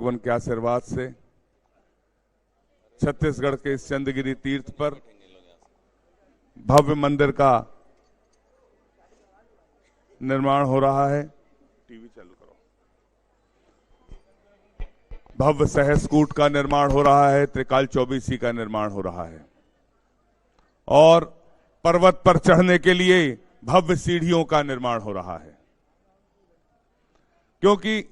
भगवान के आशीर्वाद से छत्तीसगढ़ के इस चंद्रगिरी तीर्थ पर भव्य मंदिर का निर्माण हो रहा है। टीवी चालू करो। भव्य सहस्कूट का निर्माण हो रहा है, त्रिकाल चौबीसी का निर्माण हो रहा है और पर्वत पर चढ़ने के लिए भव्य सीढ़ियों का निर्माण हो रहा है। क्योंकि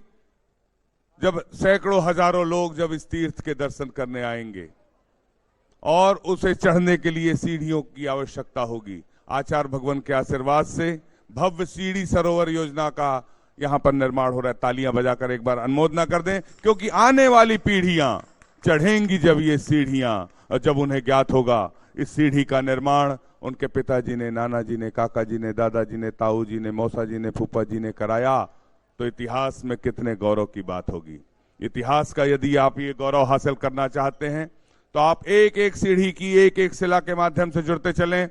जब सैकड़ों हजारों लोग जब इस तीर्थ के दर्शन करने आएंगे और उसे चढ़ने के लिए सीढ़ियों की आवश्यकता होगी, आचार्य भगवान के आशीर्वाद से भव्य सीढ़ी सरोवर योजना का यहां पर निर्माण हो रहा है। तालियां बजाकर एक बार अनुमोदना कर दें, क्योंकि आने वाली पीढ़ियां चढ़ेंगी जब ये सीढ़ियां, और जब उन्हें ज्ञात होगा इस सीढ़ी का निर्माण उनके पिताजी ने, नाना जी ने, काका जी ने, दादाजी ने, ताऊ जी ने, मौसा जी ने, फूफा जी ने कराया, तो इतिहास में कितने गौरव की बात होगी। इतिहास का यदि आप ये गौरव हासिल करना चाहते हैं तो आप एक एक सीढ़ी की एक एक शिला के माध्यम से जुड़ते चलें।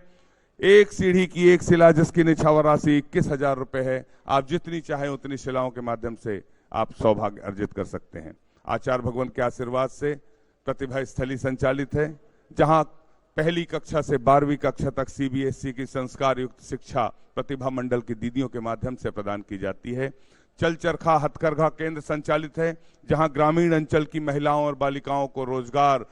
एक सीढ़ी की एक शिला जिसकी निछावर राशि 21,000 रुपए है, आप जितनी चाहें उतनी शिलाओं के माध्यम से आप सौभाग्य अर्जित कर सकते हैं। आचार्य भगवान के आशीर्वाद से प्रतिभा स्थली संचालित है, जहां पहली कक्षा से 12वीं कक्षा तक CBSE की संस्कार युक्त शिक्षा प्रतिभा मंडल की दीदियों के माध्यम से प्रदान की जाती है। चल चरखा हथकरघा केंद्र संचालित है, जहां ग्रामीण अंचल की महिलाओं और बालिकाओं को रोजगार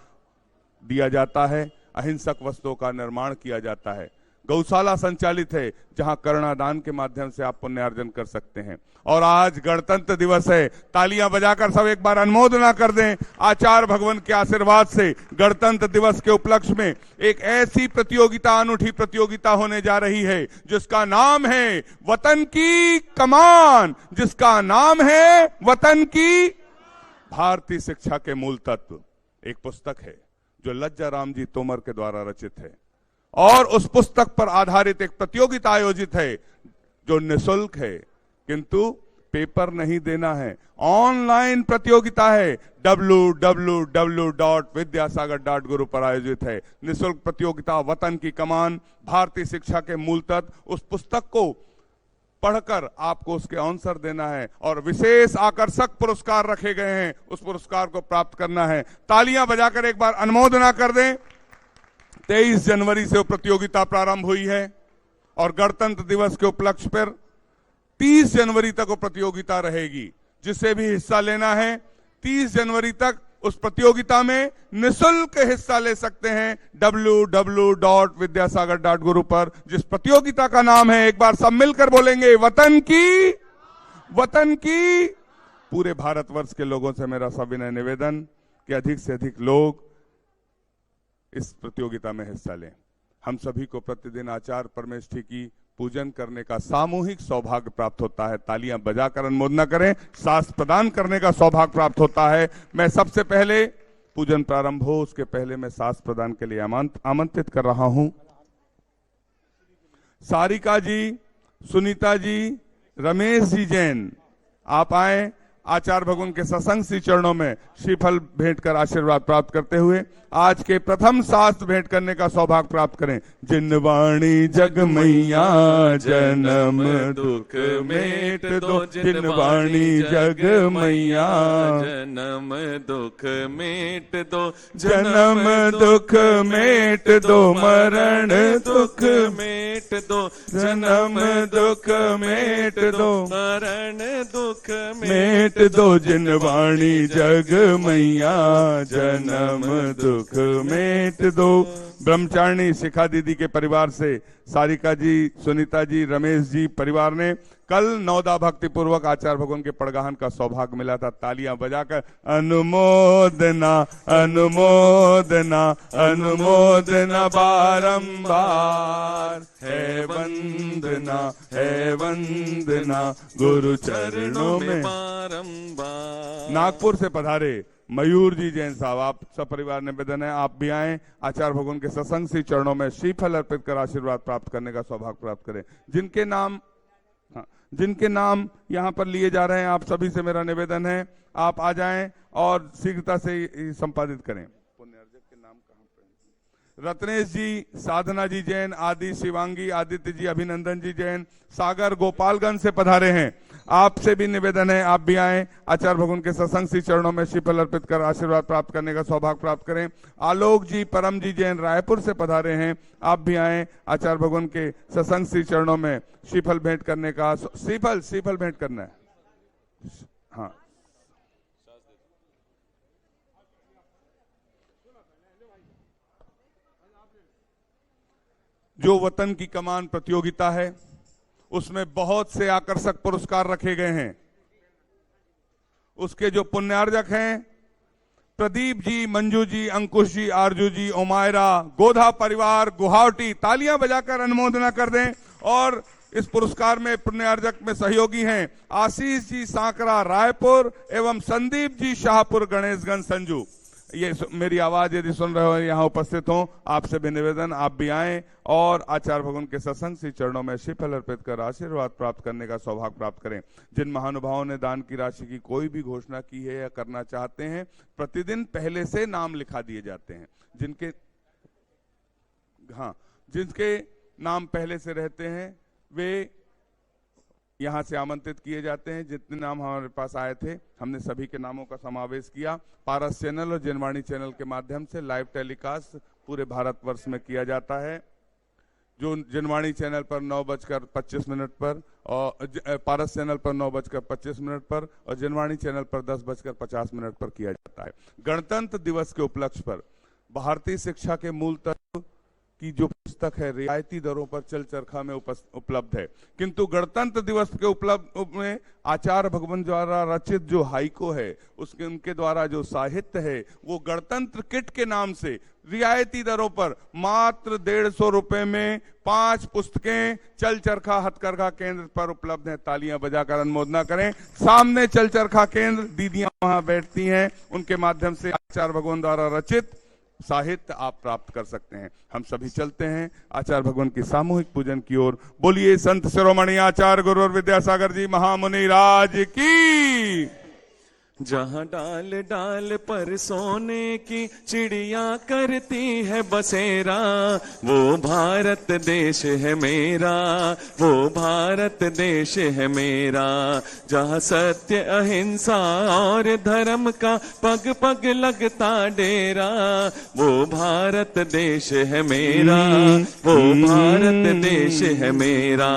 दिया जाता है, अहिंसक वस्तुओं का निर्माण किया जाता है। गौशाला संचालित है, जहां करुणादान के माध्यम से आप पुण्यार्जन कर सकते हैं। और आज गणतंत्र दिवस है, तालियां बजाकर सब एक बार अनुमोदना कर दें। आचार्य भगवान के आशीर्वाद से गणतंत्र दिवस के उपलक्ष्य में एक ऐसी प्रतियोगिता, अनूठी प्रतियोगिता होने जा रही है जिसका नाम है वतन की कमान, जिसका नाम है वतन की। भारतीय शिक्षा के मूल तत्व एक पुस्तक है जो लज्जा राम जी तोमर के द्वारा रचित है, और उस पुस्तक पर आधारित एक प्रतियोगिता आयोजित है जो निःशुल्क है, किंतु पेपर नहीं देना है। ऑनलाइन प्रतियोगिता है, www.vidyasagar.guru पर आयोजित है। निःशुल्क प्रतियोगिता वतन की कमान, भारतीय शिक्षा के मूल तत्व। उस पुस्तक को पढ़कर आपको उसके आंसर देना है और विशेष आकर्षक पुरस्कार रखे गए हैं, उस पुरस्कार को प्राप्त करना है। तालियां बजाकर एक बार अनुमोदना कर दें। 23 जनवरी से वो प्रतियोगिता प्रारंभ हुई है और गणतंत्र दिवस के उपलक्ष्य पर 30 जनवरी तक वो प्रतियोगिता रहेगी। जिसे भी हिस्सा लेना है 30 जनवरी तक उस प्रतियोगिता में निःशुल्क हिस्सा ले सकते हैं www.vidyasagar.guru पर, जिस प्रतियोगिता का नाम है, एक बार सब मिलकर बोलेंगे, वतन की। वतन की। पूरे भारतवर्ष के लोगों से मेरा सविनय निवेदन कि अधिक से अधिक लोग इस प्रतियोगिता में हिस्सा लें। हम सभी को प्रतिदिन आचार्य परमेष्ठी की पूजन करने का सामूहिक सौभाग्य प्राप्त होता है। तालियां बजाकर अनुमोदना करें। शास्त्र प्रदान करने का सौभाग्य प्राप्त होता है। मैं सबसे पहले पूजन प्रारंभ हो उसके पहले मैं शास्त्र प्रदान के लिए आमंत्रित कर रहा हूं। सारिका जी, सुनीता जी, रमेश जी जैन, आप आए। आचार्य भगवान के सत्संग श्री चरणों में श्रीफल भेंट कर आशीर्वाद प्राप्त करते हुए आज के प्रथम शास्त्र भेंट करने का सौभाग्य प्राप्त करें। जिनवाणी जग मैया जन्म दुख मेट दो, जिनवाणी जग मैया जन्म दुख मेट दो, जन्म दुख मेट दो, मरण दुख मेट दो, जन्म दुख मेट दो, मरण दुख मेट दो, जिनवाणी जग मैया जन्म दुख मेट दो। ब्रह्मचारिणी शिखा दीदी के परिवार से सारिका जी, सुनीता जी, रमेश जी परिवार ने कल नौदा भक्ति पूर्वक आचार्य भगवान के पड़गाहन का सौभाग्य मिला था। तालियां बजाकर अनुमोदना अनुमोदना अनुमोदना बारंबार, है वंदना है वंदना गुरु चरणों में बारंबार। नागपुर से पधारे मयूर जी जैन साहब, आप सब परिवार निवेदन है आप भी आए। आचार्य भगवान के सत्संग श्री चरणों में श्रीफल अर्पित कर आशीर्वाद प्राप्त करने का सौभाग्य प्राप्त करें। जिनके नाम यहाँ पर लिए जा रहे हैं, आप सभी से मेरा निवेदन है आप आ जाएं और शीघ्रता से संपादित करें। पुण्यार्जक के नाम कहाँ पे? रत्नेश जी, साधना जी जैन, आदि शिवांगी, आदित्य जी, अभिनंदन जी जैन, सागर गोपालगंज से पधारे हैं। आपसे भी निवेदन है, आप भी आए, आचार्य भगवान के सत्संग श्री चरणों में श्रीफल अर्पित कर आशीर्वाद प्राप्त करने का सौभाग्य प्राप्त करें। आलोक जी परम जी जैन रायपुर से पधारे हैं, आप भी आए, आचार्य भगवान के सत्संग श्री चरणों में श्रीफल भेंट करने का श्रीफल भेंट करना है। हाँ, जो वतन की कमान प्रतियोगिता है उसमें बहुत से आकर्षक पुरस्कार रखे गए हैं। उसके जो पुण्यार्जक हैं प्रदीप जी, मंजू जी, अंकुश जी, आरजू जी, ओमायरा, गोधा परिवार गुवाहाटी, तालियां बजाकर अनुमोदना कर दें। और इस पुरस्कार में पुण्यार्जक में सहयोगी हैं आशीष जी सांकरा रायपुर एवं संदीप जी शाहपुर गणेशगंज संजू। ये मेरी आवाज यदि सुन रहे हो यहाँ उपस्थित हो, आपसे भी निवेदन आप भी आए और आचार्य भगवान के सत्संग श्री चरणों में श्रीफल अर्पित कर आशीर्वाद प्राप्त करने का सौभाग्य प्राप्त करें। जिन महानुभावों ने दान की राशि की कोई भी घोषणा की है या करना चाहते हैं, प्रतिदिन पहले से नाम लिखा दिए जाते हैं। जिनके नाम पहले से रहते हैं वे यहाँ से आमंत्रित किए जाते हैं। जितने नाम हमारे पास आए थे हमने सभी के नामों का समावेश किया। पारस चैनल और जनवाणी चैनल के माध्यम से लाइव टेलीकास्ट पूरे भारतवर्ष में किया जाता है। जो जनवाणी चैनल पर 9:25 पर और पारस चैनल पर 9:25 पर और जनवाणी चैनल पर 10:50 पर किया जाता है। गणतंत्र दिवस के उपलक्ष्य पर भारतीय शिक्षा के मूल तत्व की जो पुस्तक है रियायती दरों पर चल चरखा में उपलब्ध है, किंतु गणतंत्र दिवस के उपलब्ध में आचार्य भगवान द्वारा रचित जो हाइको है उसके उनके द्वारा जो साहित्य है वो गणतंत्र किट के नाम से रियायती दरों पर मात्र 150 रुपए में 5 पुस्तकें चल चरखा हथकरघा केंद्र पर उपलब्ध हैं। तालियां बजाकर अनुमोदना करें। सामने चल चरखा केंद्र दीदियां वहां बैठती हैं, उनके माध्यम से आचार्य भगवान द्वारा रचित साहित्य आप प्राप्त कर सकते हैं। हम सभी चलते हैं आचार्य भगवान की सामूहिक पूजन की ओर। बोलिए संत शिरोमणि आचार्य गुरुवर विद्यासागर जी महामुनि राज की। जहाँ डाल डाल पर सोने की चिड़िया करती है बसेरा, वो भारत देश है मेरा, वो भारत देश है मेरा। जहाँ सत्य अहिंसा और धर्म का पग पग लगता डेरा, वो भारत देश है मेरा, वो भारत देश है मेरा।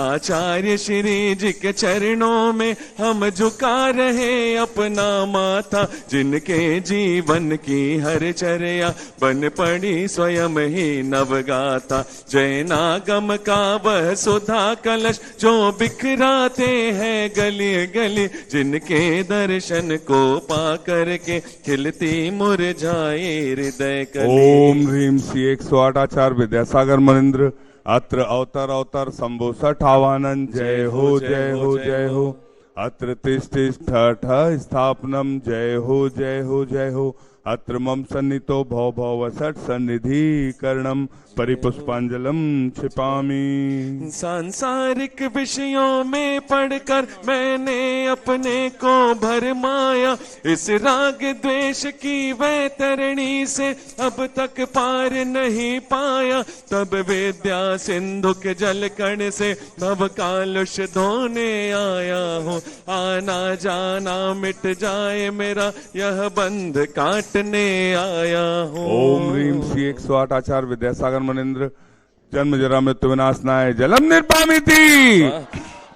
आचार्य श्री जी के चरणों में हम झुका रहे अपना माथा, जिनके जीवन की हर चर्या बन पड़ी स्वयं ही नवगाथा। जैनागम का वह सुधा कलश जो बिखराते हैं गली गली, जिनके दर्शन को पा करके खिलती मुरझाए हृदय कली। ओम ह्रीम श्री 108 आचार्य विद्यासागर मनिंद्र अत्र अवतर अवतर शंभो 68 जय हो जय हो जय हो। अत्र तिष्ठ स्थापनम जय हो जय हो जय हो। अत्र मम सन्नितो भव भव सट सन्निधि करणम परिपुष्पांजलम छिपामी। सांसारिक विषयों में पढ़कर मैंने अपने को भरमाया, इस राग द्वेष की वैतरणी से अब तक पार नहीं पाया। तब विद्या सिंधु के जल कण से भव कालुष धोने आया हूँ। आना जाना मिट जाए मेरा यह बंध काटने आया हूँ। ओम ह्रीम श्री 108 आचार्य विद्यासागर मनिंद्र जन्म जरा मृत्यु विनाशनाय जलम निर्वामिति।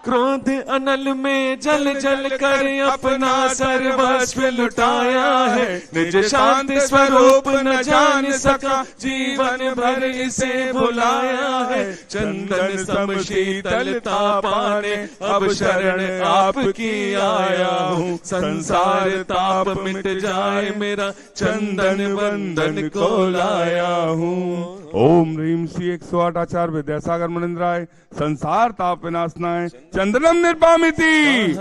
क्रोध अनल में जल जल कर अपना सर्वस्व लुटाया है, निज शांति स्वरूप न जान सका जीवन भर इसे भुलाया है। चंदन सम शीतलता पाने अब शरण आपकी आया हूँ। संसार ताप मिट जाए मेरा चंदन बंधन को लाया हूँ। ओम ह्रीम श्री 108 आचार्य विद्यासागर मनिंद्राय संसार ताप विनाशनाय चंदनम निर्वामिति।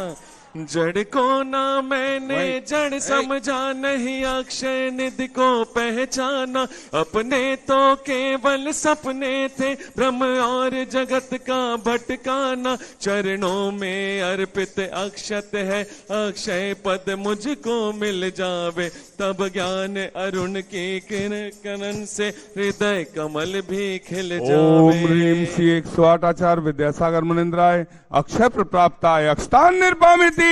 जड़ को ना मैंने जड़ समझा, नहीं अक्षय निधि को पहचाना। अपने तो केवल सपने थे, भ्रम और जगत का भटकाना। चरणों में अर्पित अक्षत है, अक्षय पद मुझको मिल जावे। तब ज्ञान अरुण की किरण से हृदय कमल भी खिल जावे। ओम ह्रीं श्री 108 आचार्य विद्यासागर मुनिंद्राय अक्षय प्राप्ताय अक्षतान निर्वामिति।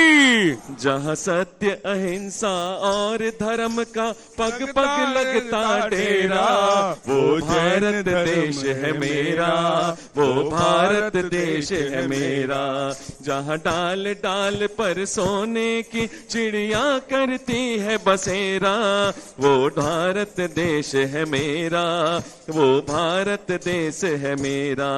जहाँ सत्य अहिंसा और धर्म का पग पग लगता डेरा, वो भारत देश है मेरा, वो भारत देश है मेरा। जहाँ डाल डाल पर सोने की चिड़िया करती है बसेरा, वो भारत देश है मेरा, वो भारत देश है मेरा।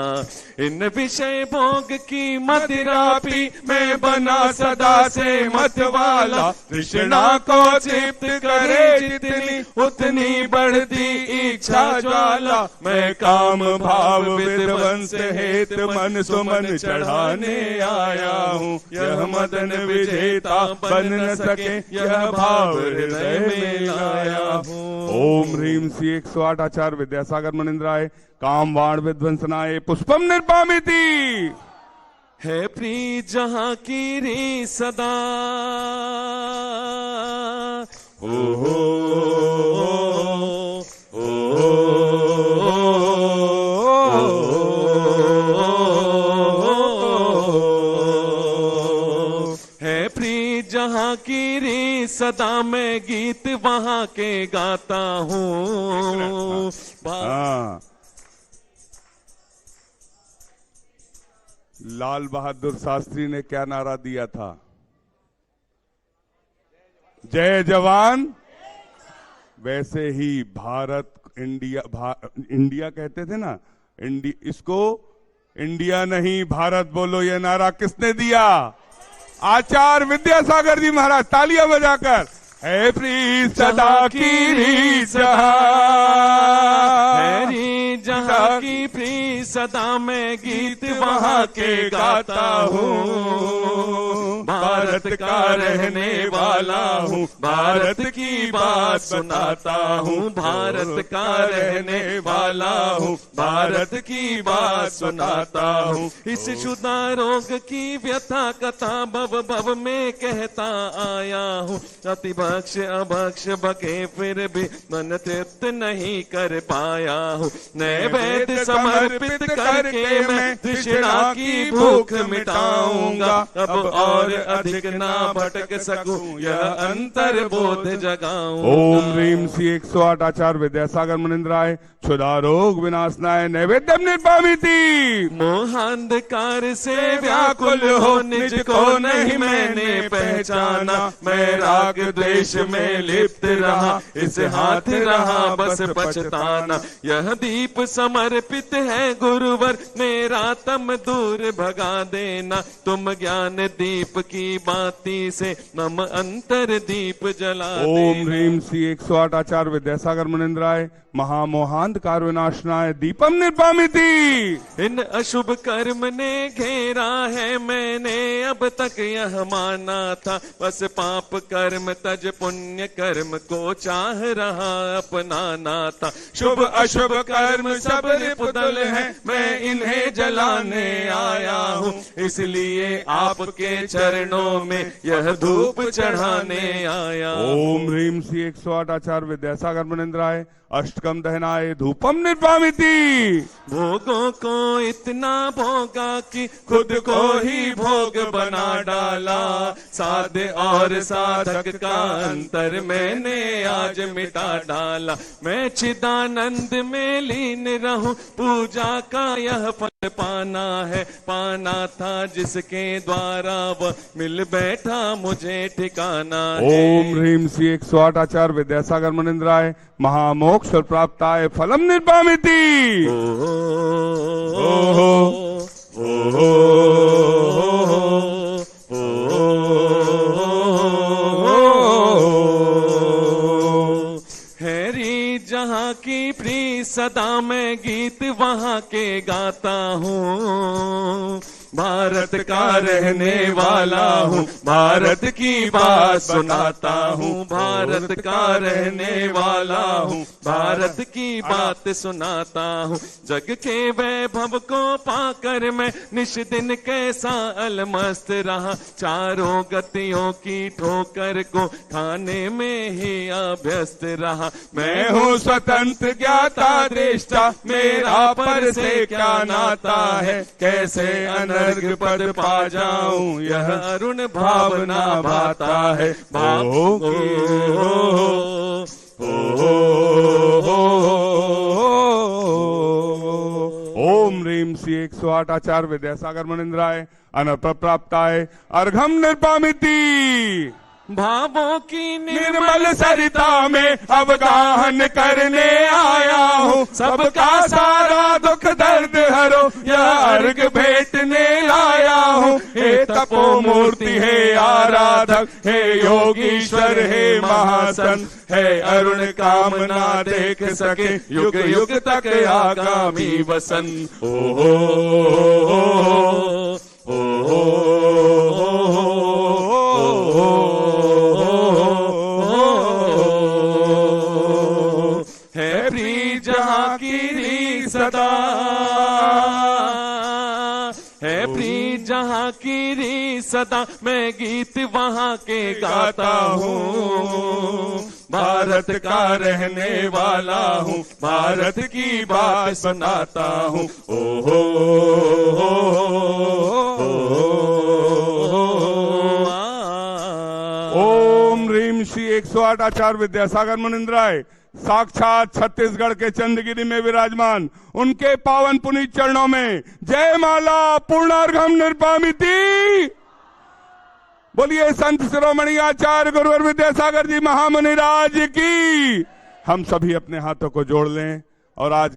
इन विषय भोग की मदिरा पी मैं बना सदा से मत वाला। तृष्णा को तृप्त करे जितनी उतनी बढ़ती इच्छा ज्वाला। मैं काम भाव विध्वंस हेत मन सुमन चढ़ाने आया हूँ। यह मदन विजेता बन न सके, यह भाव हृदय में लाया हूँ। ओम ह्रीं श्री 108 आचार्य विद्यासागर मुनिंद्राय काम वाण विध्वंसनाय पुष्पम निर्वामिति। है प्री जहाँ की री सदा, ओ हो है प्री जहाँ की री सदा, मैं गीत वहाँ के गाता हूँ। लाल बहादुर शास्त्री ने क्या नारा दिया था? जय जवान। वैसे ही भारत इंडिया कहते थे ना, इसको इंडिया नहीं भारत बोलो, ये नारा किसने दिया? आचार्य विद्यासागर जी महाराज। तालियां बजाकर। है प्री सदा की री जहाँ की प्री सदा मैं गीत वहाँ के गाता हूँ। भारत का रहने वाला हूँ, भारत की बात सुनाता हूँ। भारत का रहने वाला हूँ, भारत की बात सुनाता हूँ। इस शुदा रोग की व्यथा कथा भव भव में कहता आया हूँ। अति भक्ष अभक्ष बके फिर भी मन तृप्त नहीं कर पाया हूँ। नैवेद्य समर्पित करके मैं तृष्णा की भूख मिटाऊंगा। अब और अधिक ना भटक सकूं, यह अंतर बोध जगाऊं। ओम ह्रीं श्री 108 आचार्य विद्यासागर मुनिंद्राय क्षुधा रोग विनाशनाय नैवेद्यम निर्वामिति। मोहांधकार से व्याकुल हो निज को नहीं मैंने पहचाना। मैं राग द्वेष में लिप्त रहा, इस हाथ रहा बस पछताना। यह दीप समर्पित है गुरुवर, मेरा तम दूर भगा देना। तुम ज्ञान दीप की बाती से मम अंतर दीप जला देना। ओम ह्रीं श्री 108 आचार्य विद्यासागर मुनिंद्राय महामोहांधकार विनाशनाय दीपम निर्वामिति। इन अशुभ कर्म ने घेरा है, मैंने अब तक यह माना था। बस पाप कर्म तज पुण्य कर्म को चाह रहा अपनाना था। शुभ अशुभ कर्म सब रिपुदल है, मैं इन्हें जलाने आया हूँ। इसलिए आपके चरणों में यह धूप चढ़ाने आया। ओम ह्रीं श्री 108 आचार्य विद्यासागर मुनिंद्राय अष्टकम दहनाय धूपम निर्वामिति। भोगों को इतना भोगा कि खुद को ही भोग बना डाला। साध और साधक का अंतर मैंने आज मिटा डाला। मैं चिदानंद में लीन रहूं, पूजा का यह फल पाना है। पाना था जिसके द्वारा वह मिल बैठा मुझे ठिकाना है। ओम ह्रीं श्री 108 आचार्य विद्यासागर मुनिंद्राय महामोक्ष प्राप्ताय फलम निर्वामिति। हैरी जहाँ की प्री सदा मैं गीत वहाँ के गाता हूँ। भारत का रहने वाला हूँ, भारत की बात सुनाता हूँ, भारत का रहने वाला हूँ, भारत की बात सुनाता हूँ। जग के वैभव को पाकर मैं निश दिन कैसा अलमस्त रहा, चारों गतियों की ठोकर को खाने में ही अभ्यस्त रहा। मैं हूँ स्वतंत्र ज्ञाता दृष्टा, मेरा पर से क्या नाता है, कैसे अनर्घ पद पा जाऊं, यह अरुण भावना भाता है। भावों की ओम ह्रीम श्री 108 आचार्य विद्यासागर मुनिंद्राय अनर्प प्राप्ताय अर्घम निर्पामिति। भावों की निर्मल सरिता में अवगाहन करने आया हूँ, सबका सारा दुख दर्द हरो यह अर्घ भेंटने लाया हूँ। हे तपो मूर्ति हे आराधक, हे योगीश्वर हे महासन, है अरुण कामना देख सके युग युग तक आगामी वसन। जहाँ की री सदा है प्री, जहाँ की री सदा मैं गीत वहाँ के गाता हूँ। भारत का रहने वाला हूँ, भारत की बात सुनाता हूँ। ओहो ओम ह्रीम श्री 108 आचार्य विद्यासागर मुनिंद्राय साक्षात छत्तीसगढ़ के चंद्रगिरी में विराजमान उनके पावन पुनीत चरणों में जय माला पूर्णार्घम निर्पामिति। बोलिए संत शिरोमणि आचार्य गुरुवर विद्यासागर जी महामुनि राज की। हम सभी अपने हाथों को जोड़ लें और आज